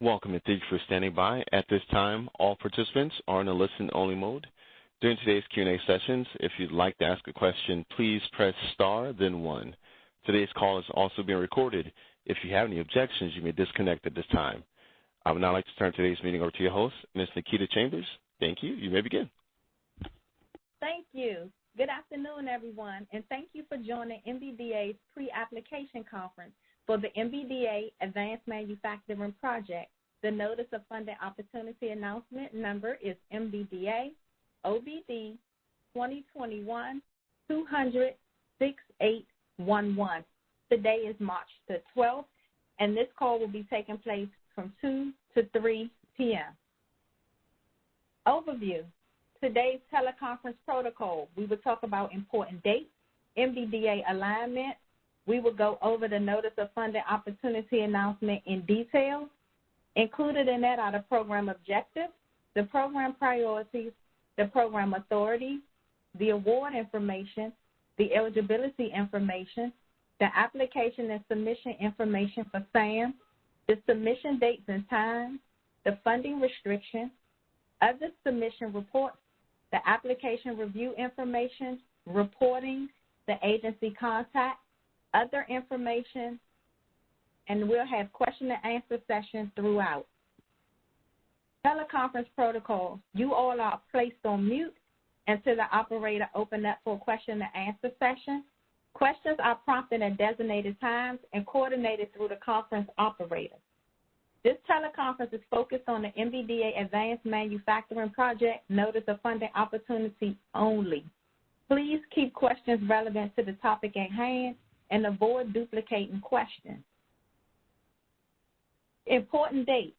Welcome and thank you for standing by. At this time, all participants are in a listen-only mode. During today's Q&A sessions, if you'd like to ask a question, please press star, then 1. Today's call is also being recorded. If you have any objections, you may disconnect at this time. I would now like to turn today's meeting over to your host, Ms. Nikita Chambers. Thank you. You may begin. Thank you. Good afternoon, everyone, and thank you for joining MBDA's pre-application conference for the MBDA Advanced Manufacturing Project. The Notice of Funding Opportunity Announcement number is MBDA OBD 2021-200-6811. Today is March the 12th, and this call will be taking place from 2 to 3 p.m. Overview. Today's teleconference protocol. We will talk about important dates, MBDA alignment. We will go over the Notice of Funding Opportunity Announcement in detail. Included in that are the program objectives, the program priorities, the program authority, the award information, the eligibility information, the application and submission information for SAM, the submission dates and times, the funding restrictions, other submission reports, the application review information, reporting, the agency contact, other information, and we'll have question and answer sessions throughout. Teleconference protocol. You all are placed on mute until the operator opens up for a question and answer session. Questions are prompted at designated times and coordinated through the conference operator. This teleconference is focused on the MBDA Advanced Manufacturing Project Notice of Funding Opportunity only. Please keep questions relevant to the topic at hand and avoid duplicating questions. Important date.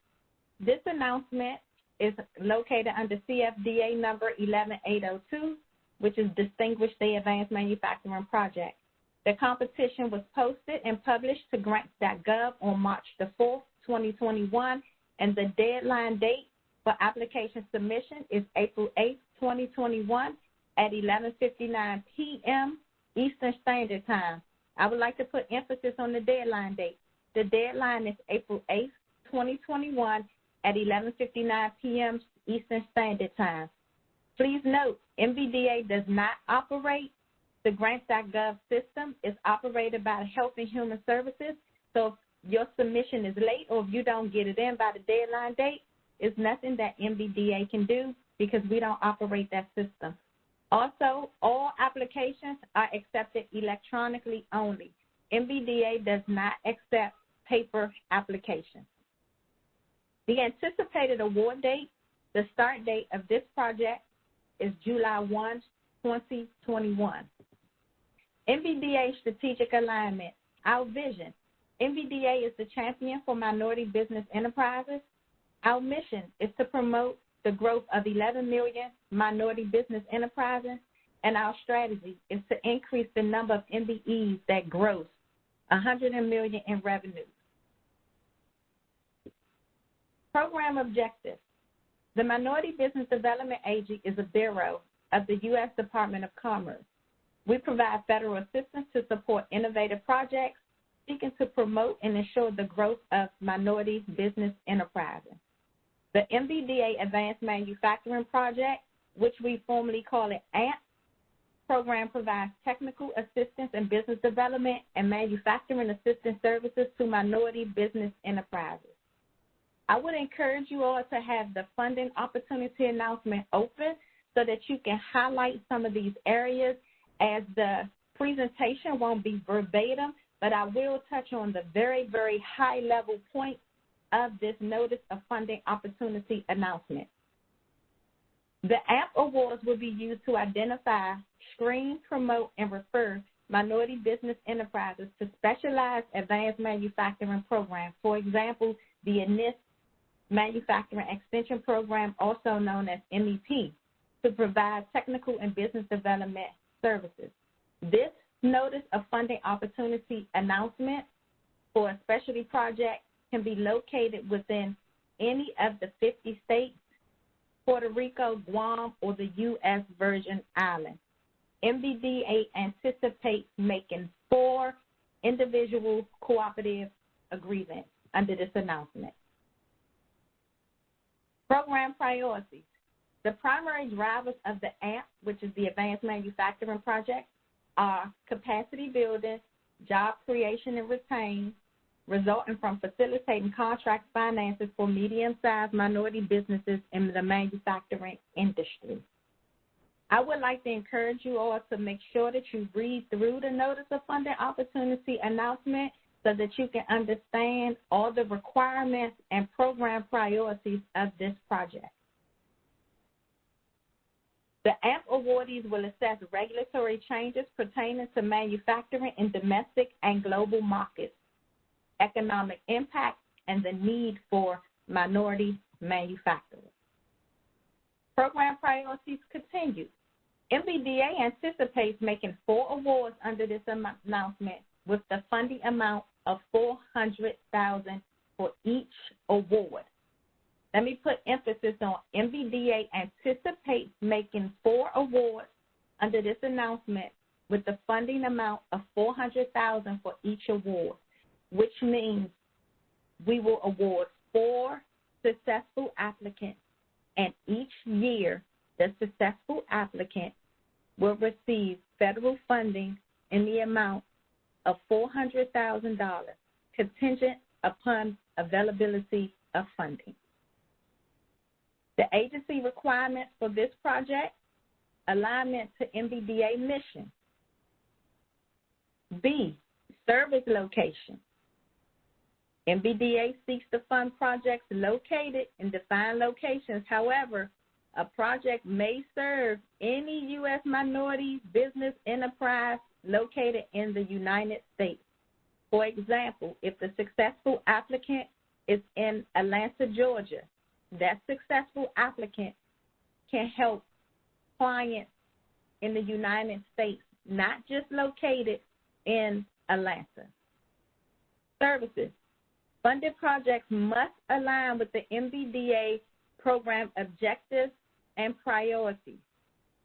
This announcement is located under CFDA number 11802, which is Distinguished Day Advanced Manufacturing Project. The competition was posted and published to grants.gov on March the 4th, 2021, and the deadline date for application submission is April 8th, 2021 at 11:59 p.m. Eastern Standard Time. I would like to put emphasis on the deadline date. The deadline is April 8th, 2021 at 11:59 p.m. Eastern Standard Time. Please note, MBDA does not operate the grants.gov system. It's operated by Health and Human Services, so if your submission is late or if you don't get it in by the deadline date, it's nothing that MBDA can do because we don't operate that system. Also, all applications are accepted electronically only. MBDA does not accept paper applications. The anticipated award date, the start date of this project is July 1, 2021. MBDA strategic alignment, our vision. MBDA is the champion for minority business enterprises. Our mission is to promote the growth of 11 million minority business enterprises, and our strategy is to increase the number of MBEs that grows 100 million in revenue. Program objectives. The Minority Business Development Agency is a bureau of the U.S. Department of Commerce. We provide federal assistance to support innovative projects seeking to promote and ensure the growth of minority business enterprises. The MBDA Advanced Manufacturing Project, which we formally call it AMP, program provides technical assistance in business development and manufacturing assistance services to minority business enterprises. I would encourage you all to have the funding opportunity announcement open so that you can highlight some of these areas, as the presentation won't be verbatim, but I will touch on the very, very high-level points of this Notice of Funding Opportunity announcement. The AMP awards will be used to identify, screen, promote, and refer minority business enterprises to specialized advanced manufacturing programs. For example, the INIS Manufacturing Extension Program, also known as MEP, to provide technical and business development services. This Notice of Funding Opportunity announcement for a specialty project can be located within any of the 50 states, Puerto Rico, Guam, or the U.S. Virgin Islands. MBDA anticipates making 4 individual cooperative agreements under this announcement. Program priorities. The primary drivers of the AMP, which is the Advanced Manufacturing Project, are capacity building, job creation and retain, resulting from facilitating contract finances for medium-sized minority businesses in the manufacturing industry. I would like to encourage you all to make sure that you read through the Notice of Funding Opportunity announcement so that you can understand all the requirements and program priorities of this project. The AMP awardees will assess regulatory changes pertaining to manufacturing in domestic and global markets, economic impact, and the need for minority manufacturers. Program priorities continue. MBDA anticipates making 4 awards under this announcement with the funding amount of $400,000 for each award. Let me put emphasis on MBDA anticipates making 4 awards under this announcement with the funding amount of $400,000 for each award, which means we will award 4 successful applicants, and each year the successful applicant will receive federal funding in the amount of $400,000 contingent upon availability of funding. The agency requirements for this project: alignment to MBDA mission. B, service location. MBDA seeks to fund projects located in defined locations. However, a project may serve any U.S. minority business enterprise located in the United States. For example, if the successful applicant is in Atlanta, Georgia, that successful applicant can help clients in the United States, not just located in Atlanta. Services. Funded projects must align with the MBDA program objectives and priorities.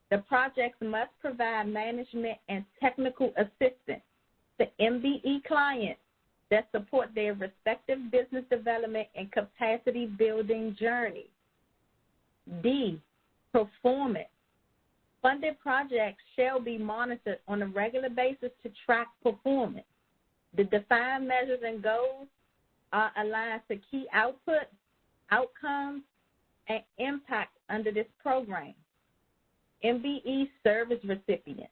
The projects must provide management and technical assistance to MBE clients that support their respective business development and capacity building journey. D, performance. Funded projects shall be monitored on a regular basis to track performance. The defined measures and goals are aligned to key outputs, outcomes, and impact under this program. MBE service recipients.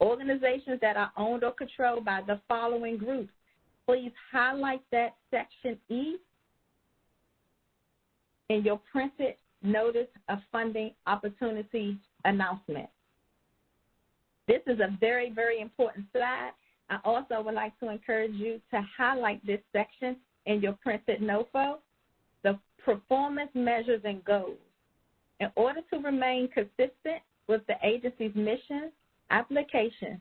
Organizations that are owned or controlled by the following groups. Please highlight that section E in your printed Notice of Funding Opportunity announcement. This is a very, very important slide. I also would like to encourage you to highlight this section in your printed NOFO, the performance measures and goals. In order to remain consistent with the agency's mission, application,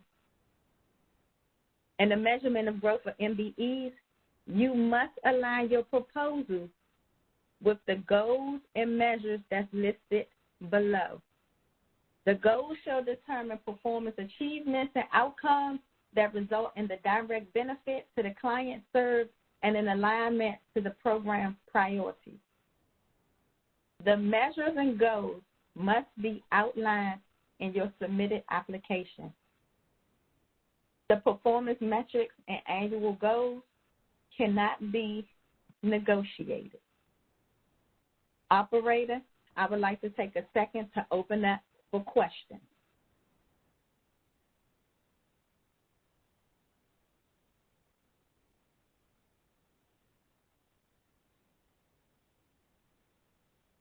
and the measurement of growth for MBEs, you must align your proposals with the goals and measures that's listed below. The goals shall determine performance achievements and outcomes that result in the direct benefit to the client served and in alignment to the program priorities. The measures and goals must be outlined in your submitted application. The performance metrics and annual goals cannot be negotiated. Operator, I would like to take a second to open up for questions.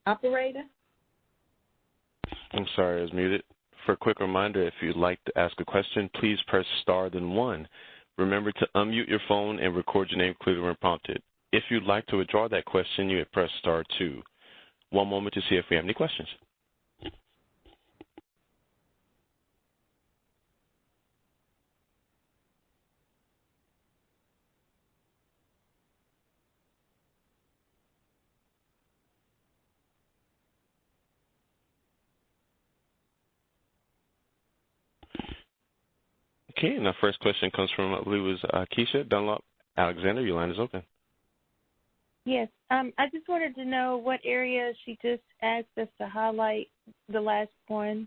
Operator? I'm sorry, I was muted. For a quick reminder, if you'd like to ask a question, please press star then 1. Remember to unmute your phone and record your name clearly when prompted. If you'd like to withdraw that question, you would press star 2. One moment to see if we have any questions. Okay, and our first question comes from, I believe it was Keisha Dunlop Alexander. Your line is open. Yes. I just wanted to know what area she just asked us to highlight the last one.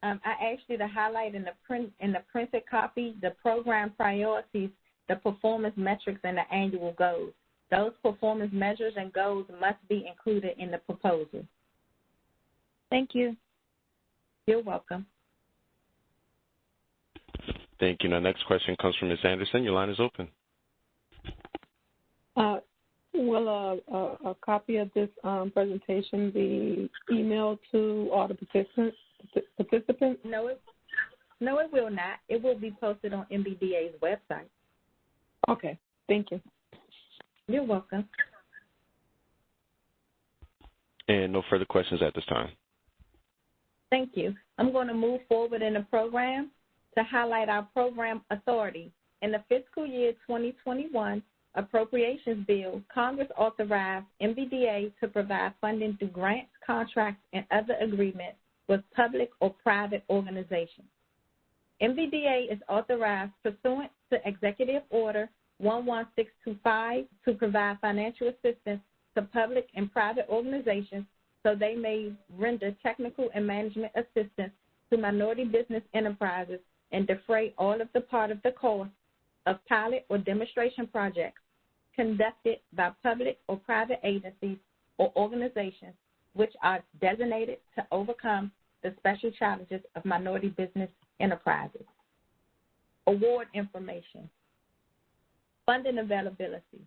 I asked you to highlight in the printed copy the program priorities, the performance metrics, and the annual goals. Those performance measures and goals must be included in the proposal. Thank you. You're welcome. Thank you. Now, next question comes from Ms. Anderson. Your line is open. Will a copy of this presentation be emailed to all the participants? No, it will not. It will be posted on MBDA's website. Okay. Thank you. You're welcome. And no further questions at this time. Thank you. I'm going to move forward in the program to highlight our program authority. In the fiscal year 2021 appropriations bill, Congress authorized MBDA to provide funding through grants, contracts, and other agreements with public or private organizations. MBDA is authorized pursuant to Executive Order 11625 to provide financial assistance to public and private organizations so they may render technical and management assistance to minority business enterprises and defray all of the part of the cost of pilot or demonstration projects conducted by public or private agencies or organizations which are designated to overcome the special challenges of minority business enterprises. Award information. Funding availability.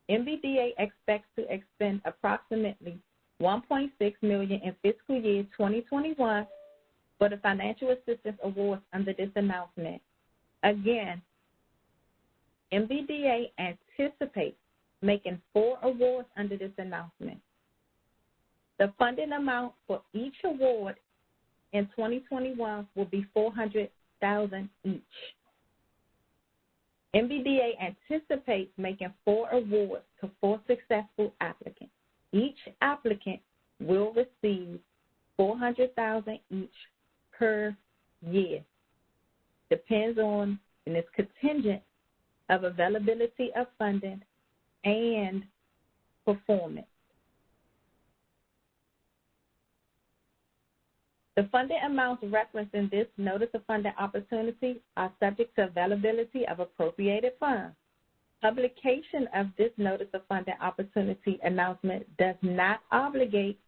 MBDA expects to expend approximately $1.6 million in fiscal year 2021 for the financial assistance awards under this announcement. Again, MBDA anticipates making 4 awards under this announcement. The funding amount for each award in 2021 will be $400,000 each. MBDA anticipates making 4 awards to 4 successful applicants. Each applicant will receive $400,000 each per year. Depends on, and is contingent of availability of funding and performance. The funding amounts referenced in this Notice of Funding Opportunity are subject to availability of appropriated funds. Publication of this Notice of Funding Opportunity announcement does not obligate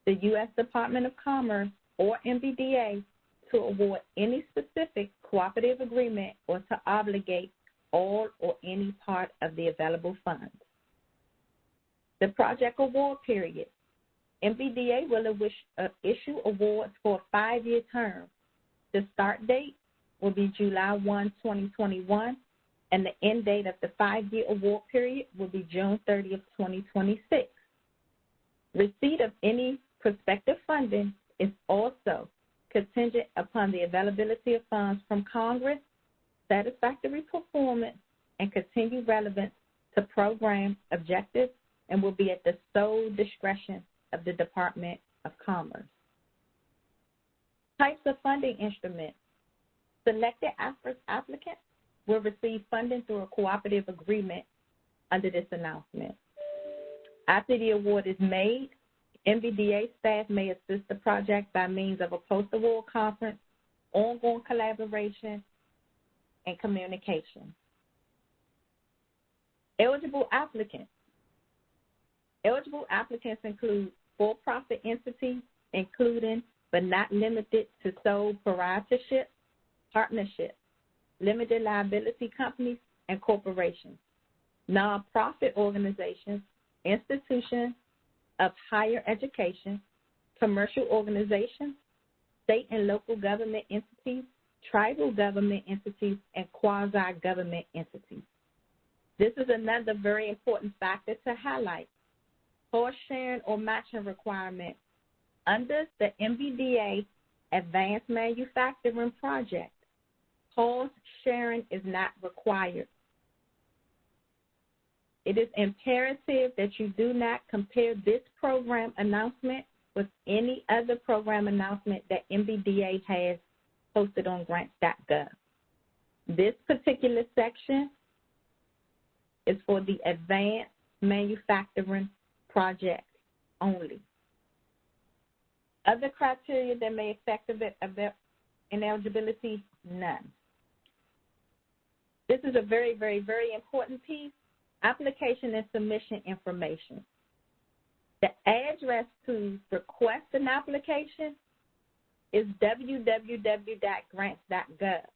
the U.S. Department of Commerce or MBDA to award any specific cooperative agreement or to obligate all or any part of the available funds. The project award period. MBDA will issue awards for a 5-year term. The start date will be July 1, 2021, and the end date of the 5-year award period will be June 30th, 2026. Receipt of any prospective funding is also contingent upon the availability of funds from Congress, satisfactory performance, and continued relevance to program objectives, and will be at the sole discretion of the Department of Commerce. Types of funding instruments. Selected applicants will receive funding through a cooperative agreement under this announcement. After the award is made, MBDA staff may assist the project by means of a post-award conference, ongoing collaboration, and communication. Eligible applicants. Eligible applicants include for-profit entities, including but not limited to sole proprietorship, partnerships, limited liability companies, and corporations, nonprofit organizations, institutions of higher education, commercial organizations, state and local government entities, tribal government entities, and quasi-government entities. This is another very important factor to highlight. Cost sharing or matching requirement. Under the MBDA Advanced Manufacturing Project, cost sharing is not required. It is imperative that you do not compare this program announcement with any other program announcement that MBDA has posted on grants.gov. This particular section is for the advanced manufacturing project only. Other criteria that may affect ineligibility, none. This is a very, very, very important piece. Application and submission information. The address to request an application is www.grants.gov.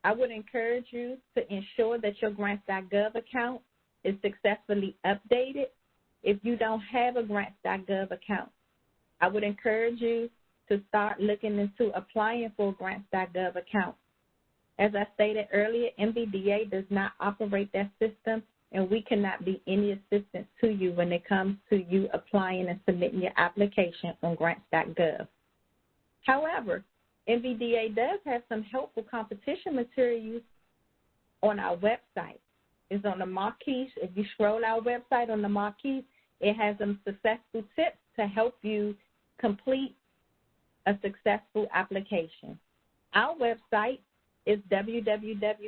I would encourage you to ensure that your grants.gov account is successfully updated. If you don't have a grants.gov account, I would encourage you to start looking into applying for a grants.gov account. As I stated earlier, MBDA does not operate that system, and we cannot be any assistance to you when it comes to you applying and submitting your application on grants.gov. However, MBDA does have some helpful competition materials on our website. It's on the marquee. If you scroll our website on the marquee, it has some successful tips to help you complete a successful application. Our website is www.mbda.gov.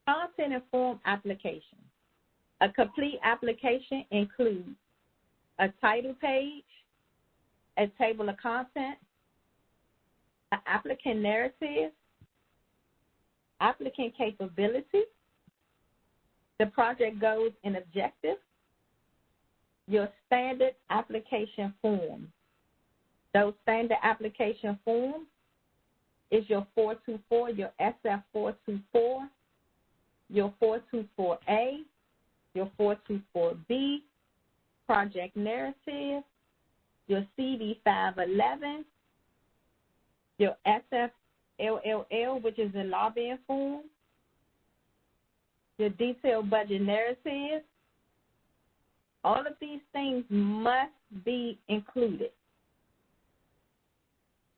Content and form application. A complete application includes a title page, a table of contents, an applicant narrative, applicant capability, the project goals and objectives, your standard application form. Those standard application forms is your 424, your SF424, your 424A, your 424B, project narrative, your CD511, your SFLLL, which is the lobbying form, your detailed budget narrative. All of these things must be included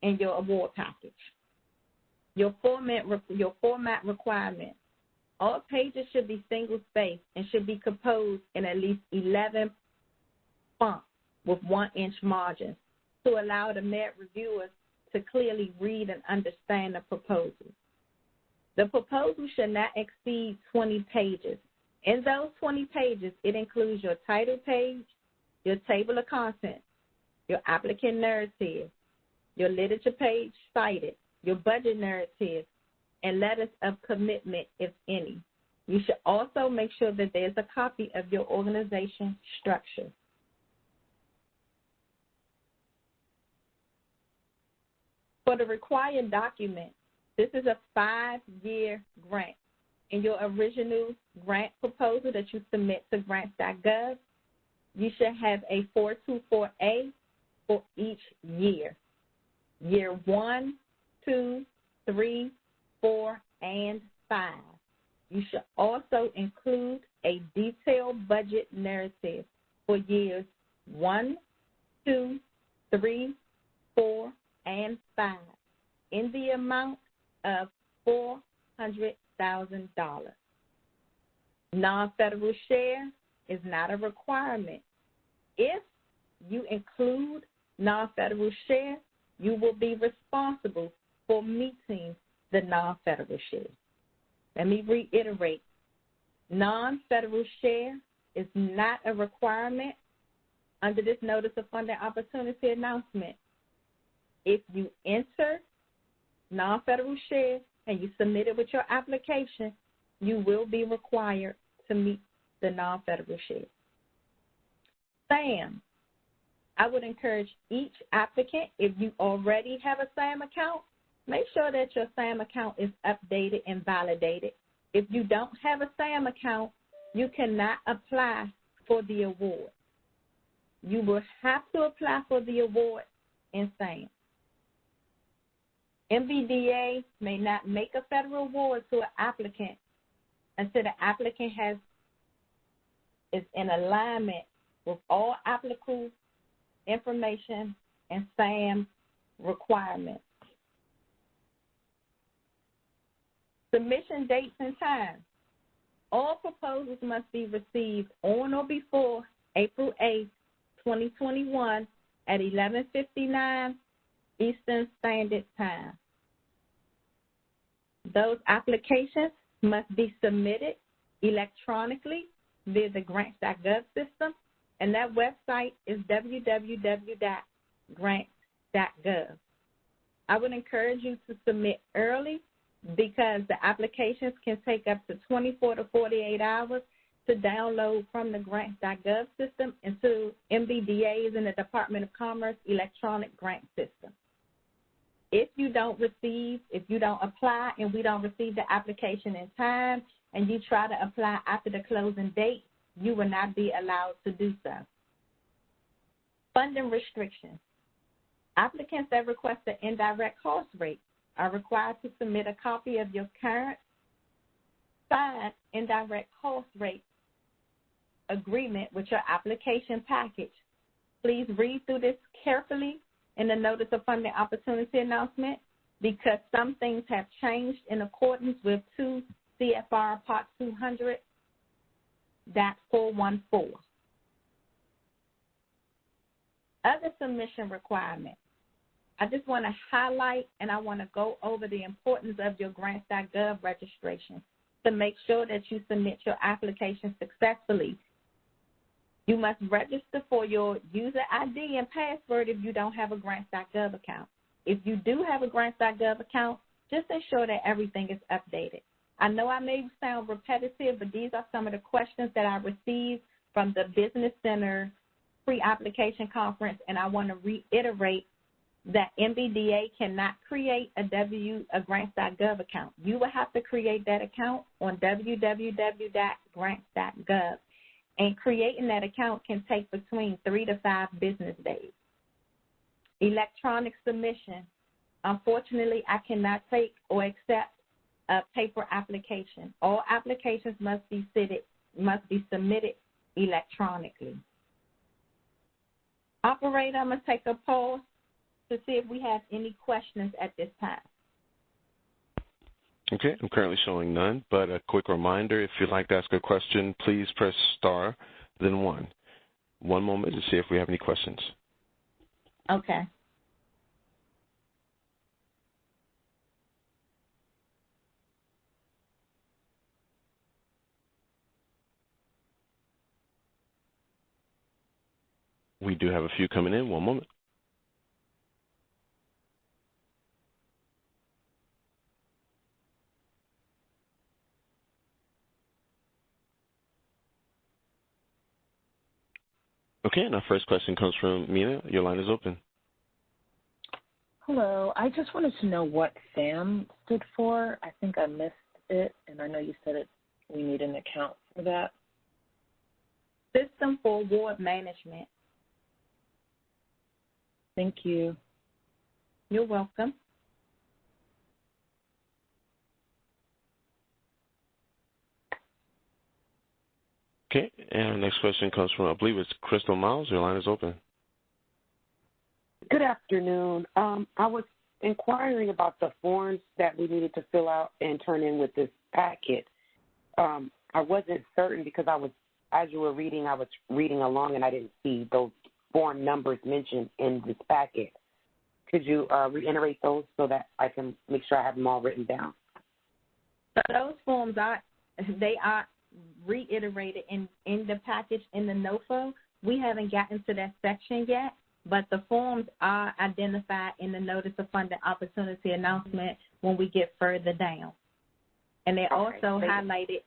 in your award package. Your format requirements. All pages should be single-spaced and should be composed in at least 11 fonts with 1-inch margins to allow the merit reviewers to clearly read and understand the proposal. The proposal should not exceed 20 pages. In those 20 pages, it includes your title page, your table of contents, your applicant narrative, your literature page cited, your budget narrative, and letters of commitment, if any. You should also make sure that there's a copy of your organization structure. For the required document, this is a 5-year grant. In your original grant proposal that you submit to grants.gov, you should have a 424A for each year. Year 1, 2, 3, 4, and 5. You should also include a detailed budget narrative for years 1, 2, 3, 4, and 5 in the amount of $400,000. Non-federal share is not a requirement. If you include non-federal share, you will be responsible for meeting the non-federal share. Let me reiterate. Non-federal share is not a requirement under this Notice of Funding Opportunity announcement. If you enter non-federal share and you submit it with your application, you will be required to meet the non-federal share. SAM. I would encourage each applicant, if you already have a SAM account, make sure that your SAM account is updated and validated. If you don't have a SAM account, you cannot apply for the award. You will have to apply for the award in SAM. MBDA may not make a federal award to an applicant until the applicant is in alignment with all applicable information and SAM requirements. Submission dates and times. All proposals must be received on or before April 8, 2021 at 11:59 Eastern Standard Time. Those applications must be submitted electronically via the grants.gov system, and that website is www.grants.gov. I would encourage you to submit early because the applications can take up to 24 to 48 hours to download from the grants.gov system into MBDA's in the Department of Commerce electronic grant system. If you don't apply and we don't receive the application in time and you try to apply after the closing date, you will not be allowed to do so. Funding restrictions. Applicants that request an indirect cost rate are required to submit a copy of your current signed indirect cost rate agreement with your application package. Please read through this carefully in the Notice of Funding Opportunity announcement because some things have changed in accordance with 2 CFR Part 200.414. Other submission requirements. I just want to highlight and I want to go over the importance of your grants.gov registration to make sure that you submit your application successfully. You must register for your user ID and password if you don't have a grants.gov account. If you do have a grants.gov account, just ensure that everything is updated. I know I may sound repetitive, but these are some of the questions that I received from the Business Center pre-application conference, and I want to reiterate that MBDA cannot create a grants.gov account. You will have to create that account on www.grants.gov, and creating that account can take between 3 to 5 business days. Electronic submission. Unfortunately, I cannot take or accept a paper application. All applications must be submitted electronically. Operator, I'm going to take a pause to see if we have any questions at this time. Okay, I'm currently showing none, but a quick reminder, if you'd like to ask a question, please press star, then 1. One moment to see if we have any questions. Okay. We do have a few coming in. One moment. Okay, and our first question comes from Mina. Your line is open. Hello. I just wanted to know what SAM stood for. I think I missed it, and I know you said we need an account for that. System for Award Management. Thank you. You're welcome. Okay, and our next question comes from, I believe it's Crystal Miles. Your line is open. Good afternoon. I was inquiring about the forms that we needed to fill out and turn in with this packet. I wasn't certain because as you were reading, I was reading along and I didn't see those form numbers mentioned in this packet. Could you reiterate those so that I can make sure I have them all written down? So those forms are reiterated in the package in the NOFO. We haven't gotten to that section yet, but the forms are identified in the Notice of Funding Opportunity announcement when we get further down. And they're also highlighted.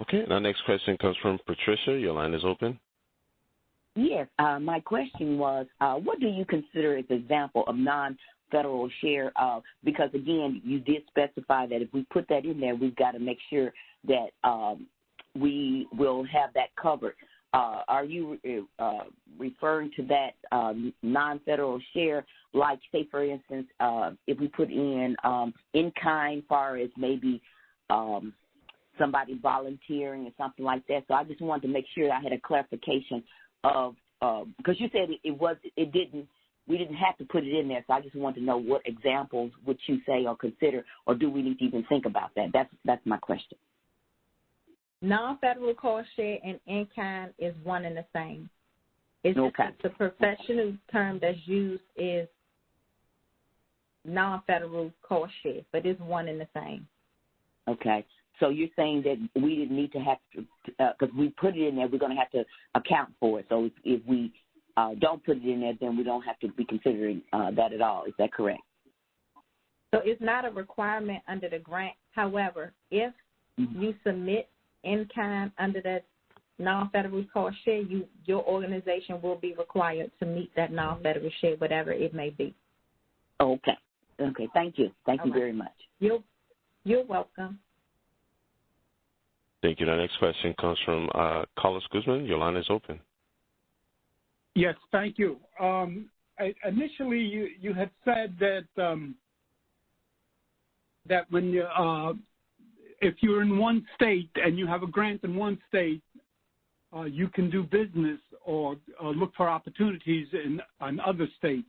Okay, and our next question comes from Patricia. Your line is open. Yes, my question was, what do you consider as an example of non-federal share of, because again, you did specify that if we put that in there, we've got to make sure that we will have that covered. Are you referring to that non-federal share, like, say, for instance, if we put in kind, far as maybe somebody volunteering or something like that? So I just wanted to make sure I had a clarification of because you said we didn't have to put it in there. So I just wanted to know what examples would you say or consider, or do we need to even think about that? That's my question. Non-federal cost share and in-kind is one and the same. It's just the professional term that's used is non-federal cost share, but it's one and the same. Okay. So you're saying that we didn't need to have to, because we put it in there, we're going to have to account for it. So if we don't put it in there, then we don't have to be considering that at all. Is that correct? So it's not a requirement under the grant. However, if you submit in kind under that non-federal cost share, your organization will be required to meet that non-federal share, whatever it may be. Okay. Okay. Thank you. Thank you very much. You're welcome. Thank you. The next question comes from Carlos Guzman. Your line is open. Yes, thank you. Initially, you had said that that when you, if you're in one state and you have a grant in one state, you can do business or look for opportunities in other states.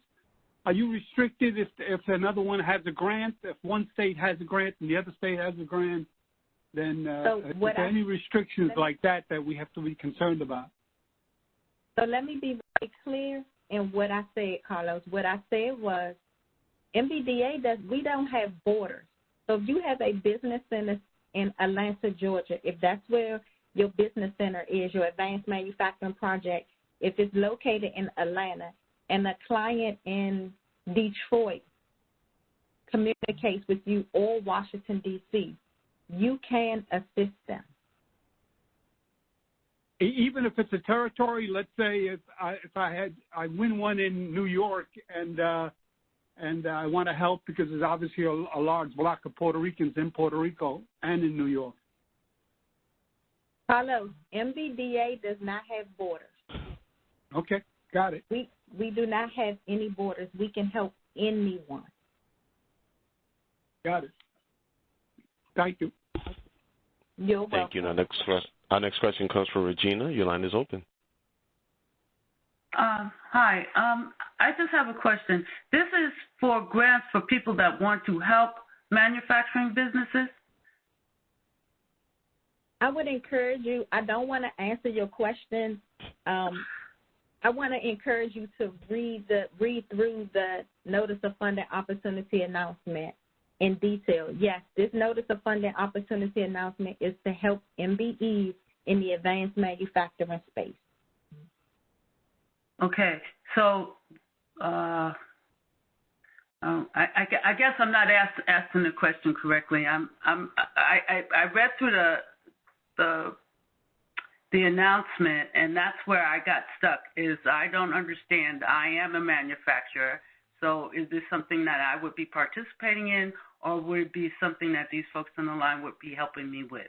Are you restricted if another one has a grant? If one state has a grant and the other state has a grant, then are there any restrictions like that we have to be concerned about? So let me be very clear in what I said, Carlos. What I said was MBDA we don't have borders. So if you have a business center in Atlanta, Georgia, if that's where your business center is, your advanced manufacturing project, if it's located in Atlanta and a client in Detroit communicates with you or Washington, D.C., you can assist them. Even if it's a territory, let's say if I win one in New York and I want to help because there's obviously a large block of Puerto Ricans in Puerto Rico and in New York. Carlos, MBDA does not have borders. Okay, got it. We do not have any borders. We can help anyone. Got it. Thank you. You're welcome. Thank you. Our next question comes from Regina. Your line is open. Hi. I just have a question. This is for grants for people that want to help manufacturing businesses? I would encourage you, I don't want to answer your question. I want to encourage you to read through the Notice of Funding Opportunity announcement in detail. Yes, this Notice of Funding Opportunity announcement is to help MBEs in the advanced manufacturing space. Okay, so I guess I'm not asking the question correctly. I read through the announcement, and that's where I got stuck. Is I don't understand. I am a manufacturer, so is this something that I would be participating in, or would it be something that these folks on the line would be helping me with?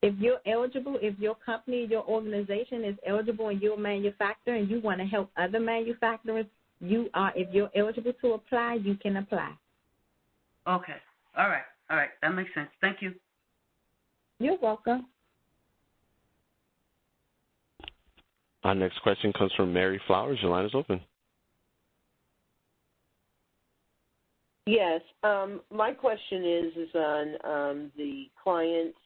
If you're eligible, if your company, your organization is eligible and you're a manufacturer and you want to help other manufacturers, if you're eligible to apply, you can apply. Okay. All right. That makes sense. Thank you. You're welcome. Our next question comes from Mary Flowers. Your line is open. Yes. My question is on the clients.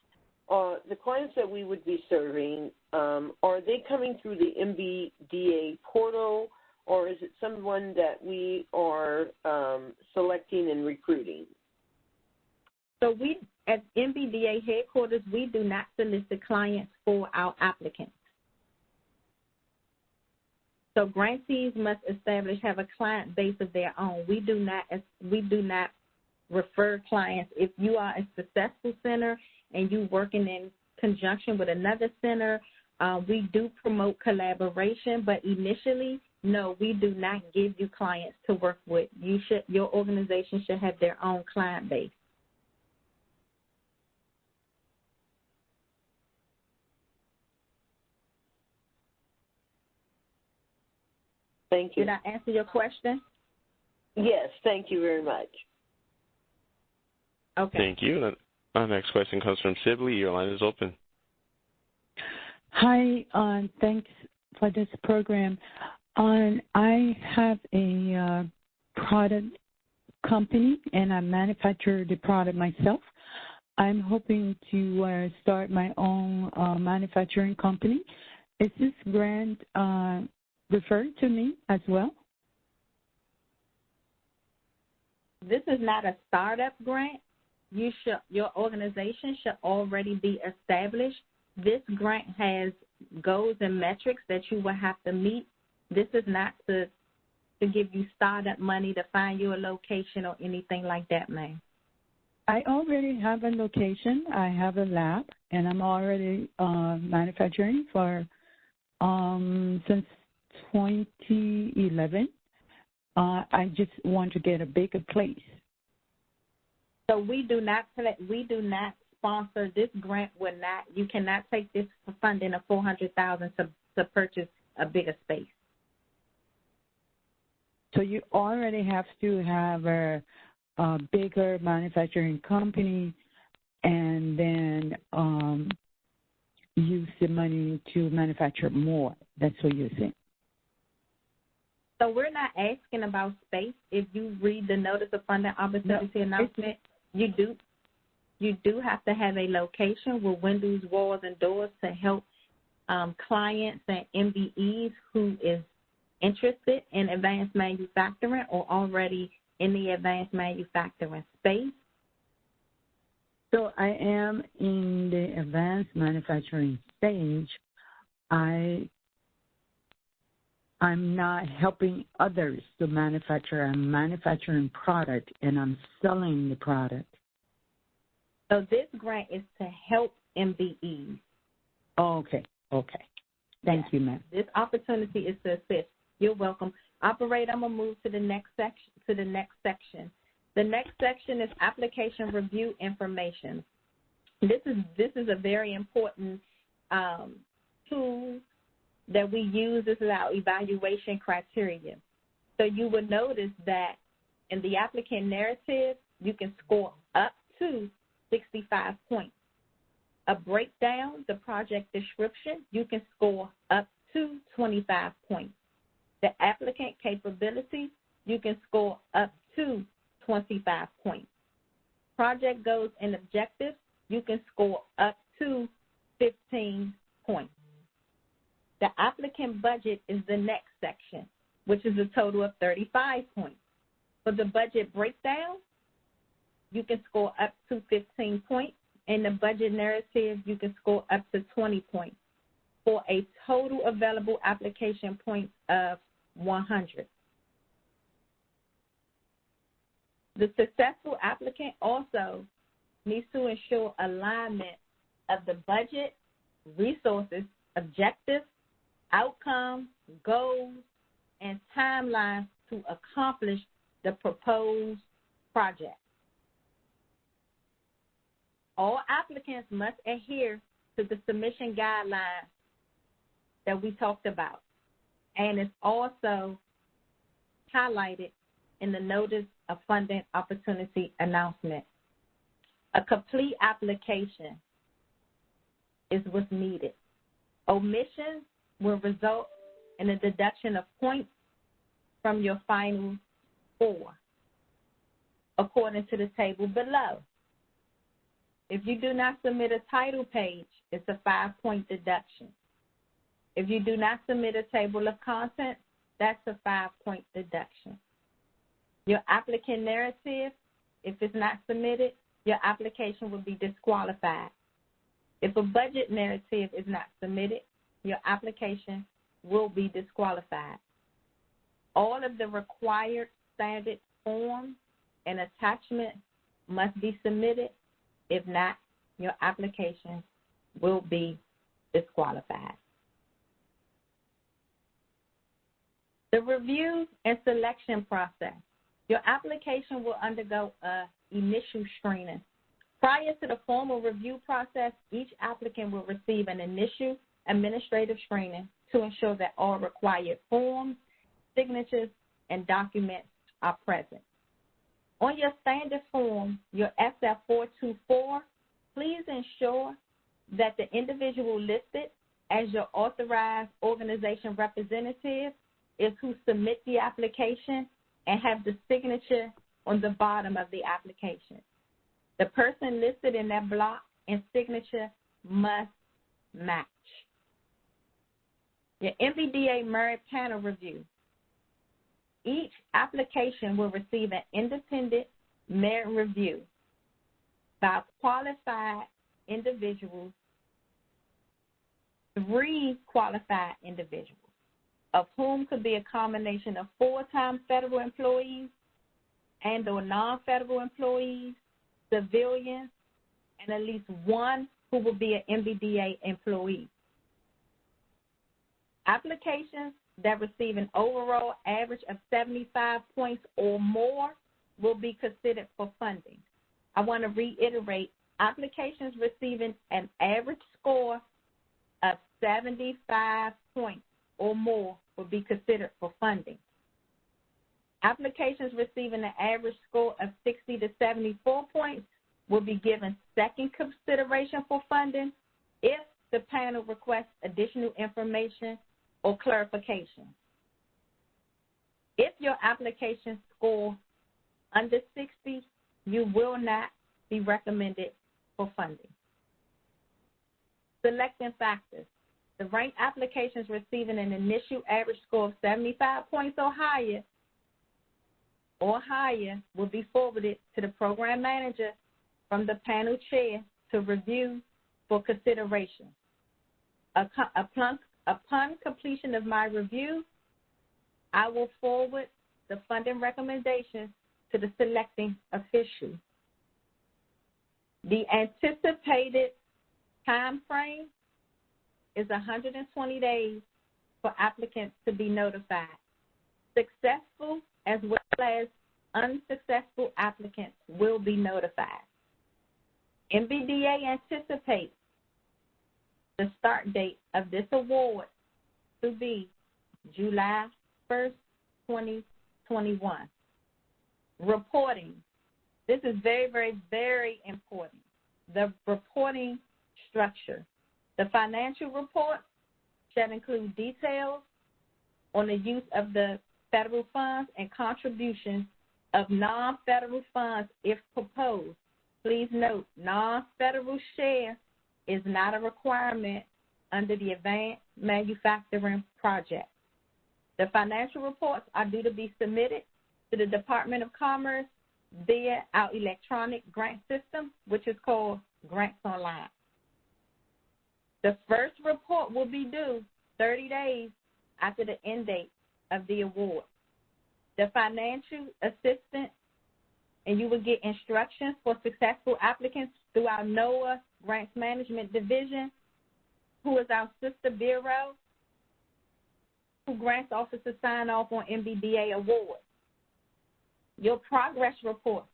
The clients that we would be serving, are they coming through the MBDA portal, or is it someone that we are selecting and recruiting? So we, at MBDA headquarters, we do not solicit clients for our applicants. So grantees must have a client base of their own. We do not refer clients. If you are a successful center and you working in conjunction with another center, we do promote collaboration, but initially, no, we do not give you clients to work with. Your organization should have their own client base. Thank you. Did I answer your question? Yes, thank you very much. Okay. Thank you. Our next question comes from Sibley. Your line is open. Hi, thanks for this program. I have a product company, and I manufacture the product myself. I'm hoping to start my own manufacturing company. Is this grant referred to me as well? this is not a startup grant, your organization should already be established. This grant has goals and metrics that you will have to meet. This is not to give you startup money to find you a location or anything like that, ma'am. I already have a location. I have a lab, and I'm already manufacturing for since 2011. I just want to get a bigger place. So we do not sponsor this grant. You cannot take this funding of $400,000 to purchase a bigger space. So you already have to have a bigger manufacturing company, and then use the money to manufacture more. That's what you're saying. So we're not asking about space. If you read the notice of funding opportunity announcement, you do have to have a location with windows, walls, and doors to help clients and MBEs who is interested in advanced manufacturing or already in the advanced manufacturing space. So I am in the advanced manufacturing stage. I'm not helping others to manufacture. I'm manufacturing product, and I'm selling the product. So this grant is to help MBEs. Okay. Thank you, ma'am. This opportunity is to assist. You're welcome. Operator, I'm going to move to the next section. The next section is application review information. This is a very important tool that we use. This is our evaluation criteria. So you will notice that in the applicant narrative, you can score up to 65 points. A breakdown, the project description, you can score up to 25 points. The applicant capability, you can score up to 25 points. Project goals and objectives, you can score up to 15 points. The applicant budget is the next section, which is a total of 35 points. For the budget breakdown, you can score up to 15 points. In the budget narrative, you can score up to 20 points for a total available application points of 100. The successful applicant also needs to ensure alignment of the budget, resources, objectives, outcomes, goals, and timelines to accomplish the proposed project. All applicants must adhere to the submission guidelines that we talked about, and it's also highlighted in the notice of funding opportunity announcement. A complete application is what's needed. Omissions will result in a deduction of points from your final score, according to the table below. If you do not submit a title page, it's a 5-point deduction. If you do not submit a table of contents, that's a 5-point deduction. Your applicant narrative, if it's not submitted, your application will be disqualified. If a budget narrative is not submitted, your application will be disqualified. All of the required standard forms and attachments must be submitted. If not, your application will be disqualified. The review and selection process. Your application will undergo an initial screening. Prior to the formal review process, each applicant will receive an initial administrative screening to ensure that all required forms, signatures, and documents are present. On your standard form, your SF-424, please ensure that the individual listed as your authorized organization representative is who submit the application and have the signature on the bottom of the application. The person listed in that block and signature must match. Your MBDA merit panel review. Each application will receive an independent merit review by qualified individuals, 3 qualified individuals, of whom could be a combination of full-time federal employees and or non-federal employees, civilians, and at least one who will be an MBDA employee. Applications that receive an overall average of 75 points or more will be considered for funding. I want to reiterate, applications receiving an average score of 75 points or more will be considered for funding. Applications receiving an average score of 60 to 74 points will be given second consideration for funding if the panel requests additional information or clarification. If your application score under 60, you will not be recommended for funding. Selecting factors. The ranked applications receiving an initial average score of 75 points or higher will be forwarded to the program manager from the panel chair to review for consideration. Upon completion of my review, I will forward the funding recommendations to the selecting official. The anticipated time frame is 120 days for applicants to be notified. Successful as well as unsuccessful applicants will be notified. MBDA anticipates the start date of this award to be July 1st, 2021. Reporting. This is very, very, very important. The reporting structure. The financial report shall include details on the use of the federal funds and contributions of non-federal funds if proposed. Please note, non-federal share is not a requirement under the Advanced Manufacturing Project. The financial reports are due to be submitted to the Department of Commerce via our electronic grant system, which is called Grants Online. The first report will be due 30 days after the end date of the award. The financial assistant, and you will get instructions for successful applicants through our NOAA Grants Management Division, who is our sister bureau, who grants officers sign off on MBDA awards. Your progress report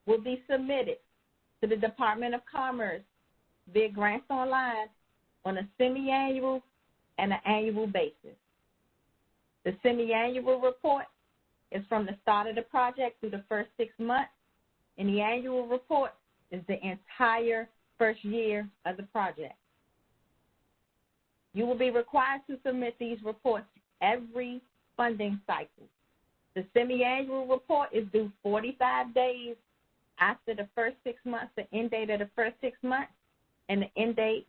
will be submitted to the Department of Commerce via Grants Online on a semi-annual and an annual basis. The semi-annual report is from the start of the project through the first 6 months, and the annual report is the entire first year of the project. You will be required to submit these reports every funding cycle. The semi-annual report is due 45 days after the first 6 months, the end date of the first 6 months, and the end date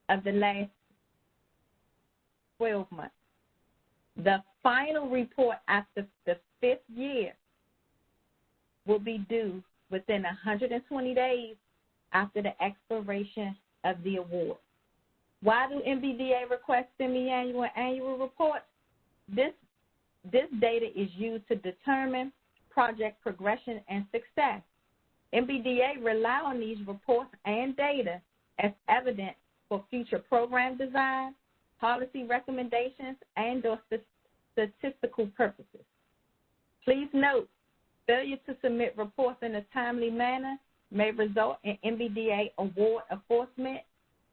of the last 12 months. The final report after the 5th year will be due within 120 days after the expiration of the award. Why do MBDA request semi-annual and annual reports? This data is used to determine project progression and success. MBDA rely on these reports and data as evidence for future program design, policy recommendations, and or statistical purposes. Please note, failure to submit reports in a timely manner may result in MBDA award enforcement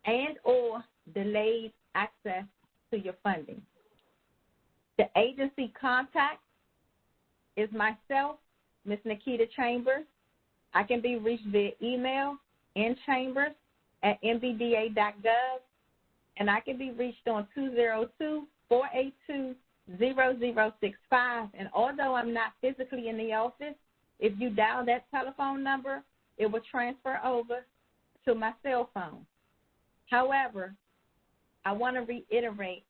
and or delayed access to your funding. The agency contact is myself, Ms. Nikita Chambers. I can be reached via email, nchambers@mbda.gov, and I can be reached on 202-482-0065. And although I'm not physically in the office, if you dial that telephone number, it will transfer over to my cell phone. However, I want to reiterate,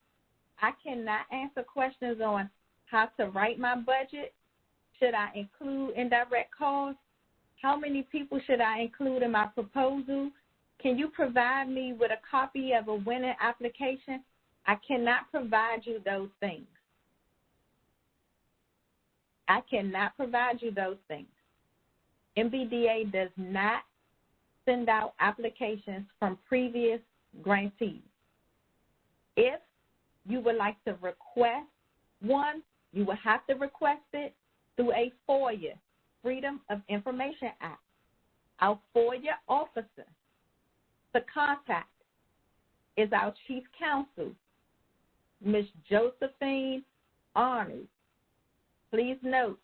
I cannot answer questions on how to write my budget, should I include indirect costs? How many people should I include in my proposal? Can you provide me with a copy of a winning application? I cannot provide you those things. I cannot provide you those things. MBDA does not send out applications from previous grantees. If you would like to request one, you will have to request it through a FOIA, Freedom of Information Act. Our FOIA officer to contact is our Chief Counsel, Ms. Josephine Arnold. Please note,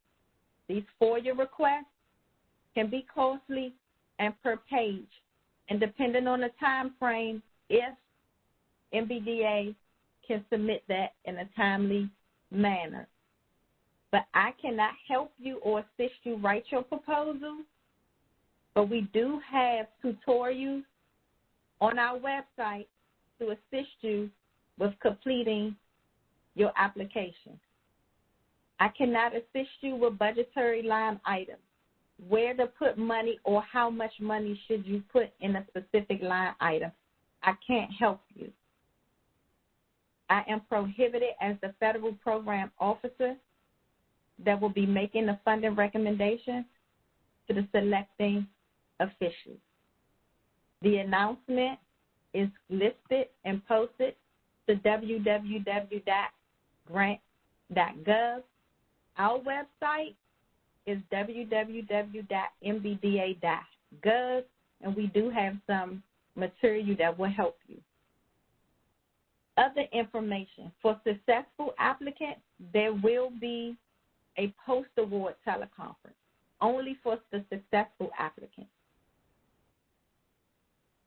these FOIA requests can be costly and per page, and depending on the time frame, if MBDA can submit that in a timely manner. But I cannot help you or assist you write your proposal, but we do have tutorials on our website to assist you with completing your application. I cannot assist you with budgetary line items, where to put money or how much money should you put in a specific line item. I can't help you. I am prohibited as the federal program officer that will be making the funding recommendations to the selecting officials. The announcement is listed and posted to www.grant.gov. Our website is www.mbda.gov, and we do have some material that will help you. Other information. For successful applicants, there will be a post-award teleconference, only for the successful applicants.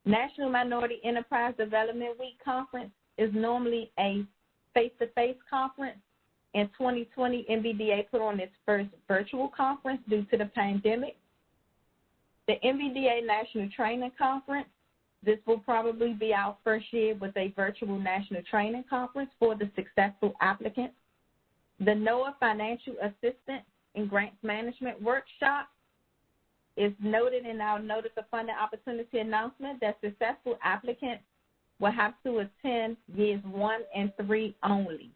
National Minority Enterprise Development Week Conference is normally a face-to-face conference. In 2020, MBDA put on its first virtual conference due to the pandemic. The MBDA National Training Conference, this will probably be our first year with a virtual national training conference for the successful applicants. The NOAA Financial Assistance and Grants Management Workshop is noted in our Notice of Funding Opportunity announcement that successful applicants will have to attend years 1 and 3 only.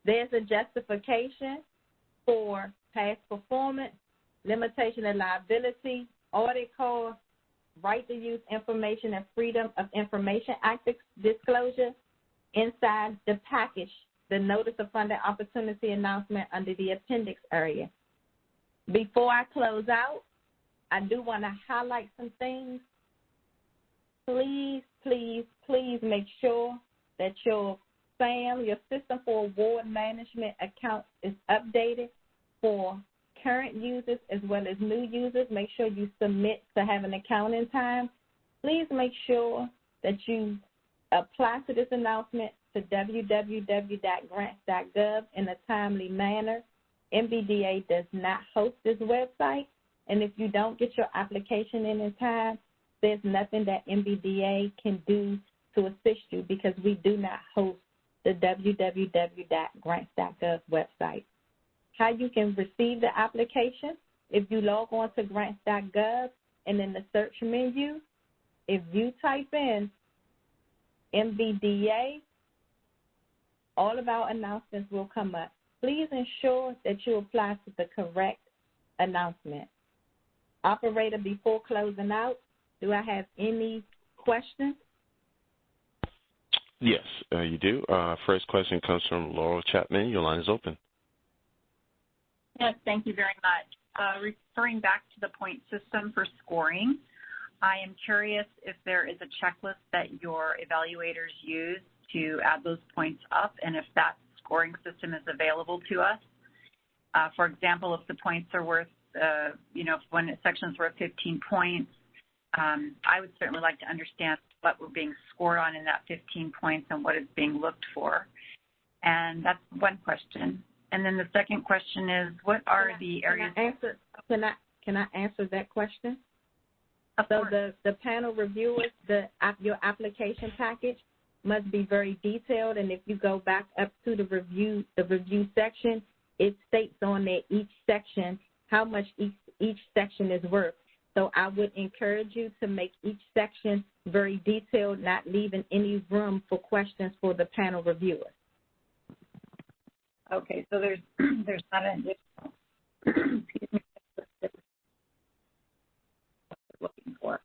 There's a justification for past performance, limitation of liability, audit costs, right to use information and Freedom of Information Act disclosure inside the package, the Notice of Funding Opportunity announcement under the appendix area. Before I close out, I do want to highlight some things. Please, please, please make sure that your SAM, your System for Award Management account, is updated for current users as well as new users. Make sure you submit to have an account in time. Please make sure that you apply to this announcement to www.grants.gov in a timely manner. MBDA does not host this website, and if you don't get your application in time, there's nothing that MBDA can do to assist you because we do not host the www.grants.gov website. How you can receive the application, if you log on to grants.gov and in the search menu, if you type in MBDA, all of our announcements will come up. Please ensure that you apply to the correct announcement. Operator, before closing out, do I have any questions? Yes, you do. First question comes from Laurel Chapman. Your line is open. Yes, thank you very much. Referring back to the point system for scoring, I am curious if there is a checklist that your evaluators use to add those points up and if that scoring system is available to us. For example, if the points are worth, if one section is worth 15 points, I would certainly like to understand what we're being scored on in that 15 points and what is being looked for. And that's one question. And then the second question is, what are the areas? Can I answer that question? So the panel reviewers, your application package must be very detailed, and if you go back up to the review section, it states on there each section how much each section is worth. So I would encourage you to make each section very detailed, not leaving any room for questions for the panel reviewers. Okay, so there's not an additional excuse me, looking for.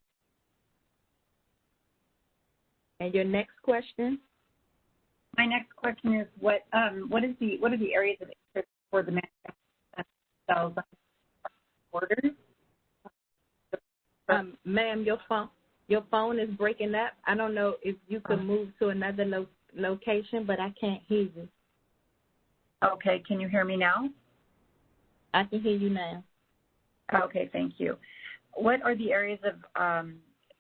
And your next question? My next question is what are the areas of interest for the manufacturers themselves orders? Ma'am, your phone is breaking up. I don't know if you could move to another location, but I can't hear you. Okay, can you hear me now? I can hear you now. Okay, thank you. What are the areas of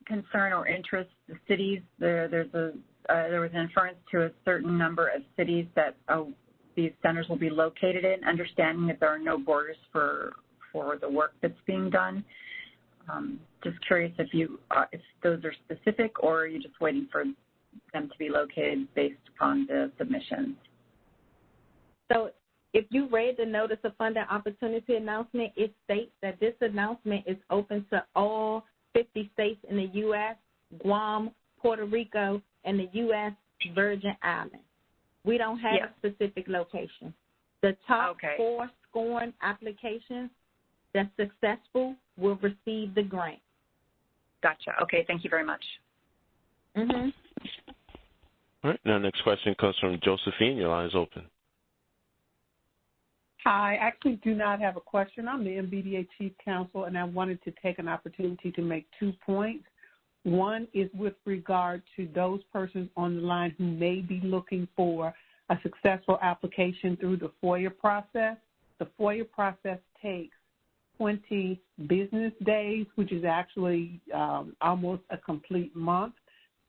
concern or interest? The cities, there was an inference to a certain number of cities that these centers will be located in, understanding that there are no borders for the work that's being done. Just curious if those are specific, or are you just waiting for them to be located based upon the submissions? So if you read the Notice of Funding Opportunity announcement, it states that this announcement is open to all 50 states in the U.S., Guam, Puerto Rico, and the U.S. Virgin Islands. We don't have a specific location. The top 4 scoring applications that's successful will receive the grant. Gotcha. Okay, thank you very much. Mm-hmm. All right, now next question comes from Josephine. Your line is open. Hi, I actually do not have a question. I'm the MBDA Chief Counsel, and I wanted to take an opportunity to make 2 points. One is with regard to those persons on the line who may be looking for a successful application through the FOIA process. The FOIA process takes 20 business days, which is actually almost a complete month.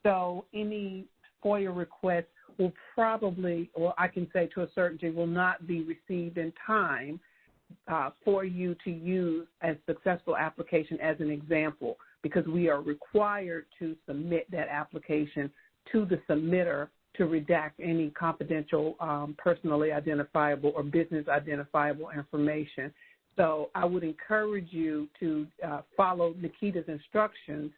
So any FOIA request will probably, or I can say to a certainty, will not be received in time for you to use as successful application as an example, because we are required to submit that application to the submitter to redact any confidential, personally identifiable or business identifiable information. So I would encourage you to follow Nikita's instructions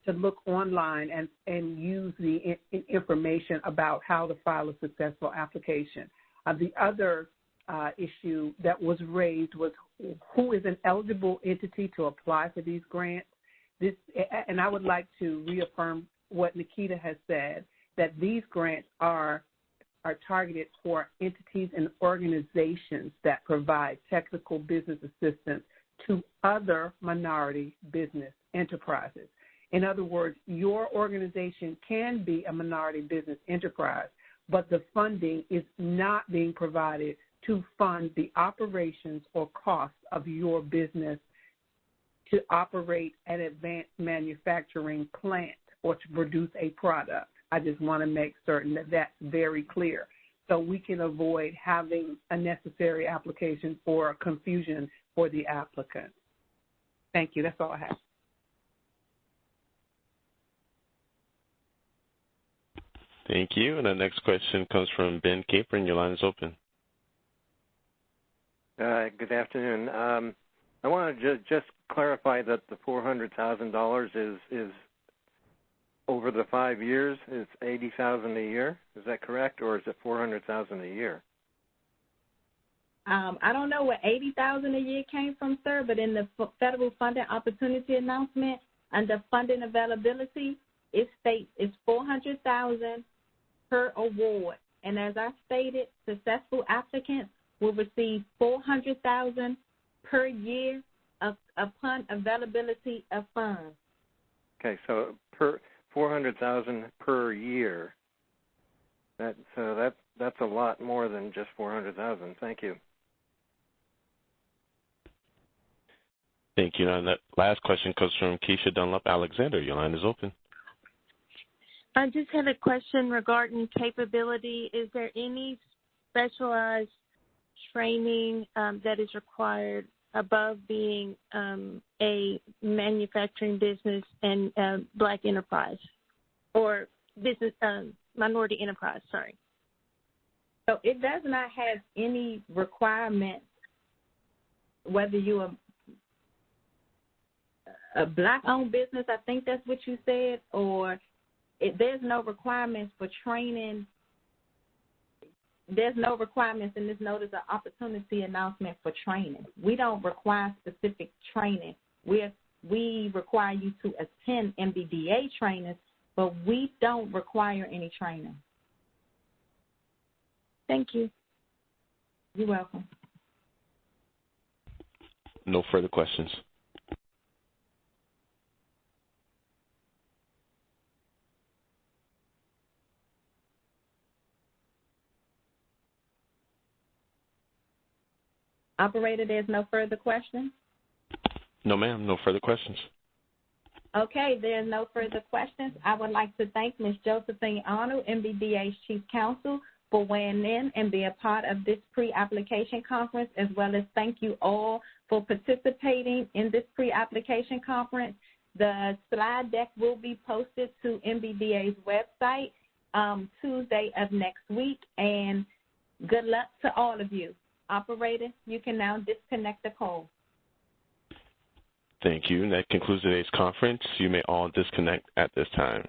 to look online and use the information about how to file a successful application. The other issue that was raised was who is an eligible entity to apply for these grants. And I would like to reaffirm what Nikita has said, that these grants are targeted for entities and organizations that provide technical business assistance to other minority business enterprises. In other words, your organization can be a minority business enterprise, but the funding is not being provided to fund the operations or costs of your business to operate an advanced manufacturing plant or to produce a product. I just want to make certain that that's very clear so we can avoid having unnecessary application or confusion for the applicant. Thank you. That's all I have. Thank you. And the next question comes from Ben Capron. Your line is open. Good afternoon. I want to just clarify that the $400,000 is over the 5 years. It's $80,000 a year. Is that correct, or is it $400,000 a year? I don't know where $80,000 a year came from, sir, but in the federal funding opportunity announcement under funding availability, it states it's $400,000 per award. And as I stated, successful applicants will receive $400,000 per year upon availability of funds. Okay, so per $400,000 per year. That's a lot more than just $400,000. Thank you. Thank you. And that last question comes from Keisha Dunlap-Alexander. Your line is open. I just had a question regarding capability. Is there any specialized training that is required above being a manufacturing business and black enterprise or business minority enterprise? Sorry. So it does not have any requirements, whether you're a Black-owned business, I think that's what you said, or there's no requirements for training. There's no requirements in this notice of opportunity announcement for training. We don't require specific training. We require you to attend MBDA trainings, but we don't require any training. Thank you. You're welcome. No further questions. Operator, there's no further questions? No, ma'am, no further questions. Okay, there's no further questions. I would like to thank Ms. Josephine Arnold, MBDA's Chief Counsel, for weighing in and being a part of this pre-application conference, as well as thank you all for participating in this pre-application conference. The slide deck will be posted to MBDA's website Tuesday of next week, and good luck to all of you. Operator, you can now disconnect the call. Thank you. And that concludes today's conference. You may all disconnect at this time.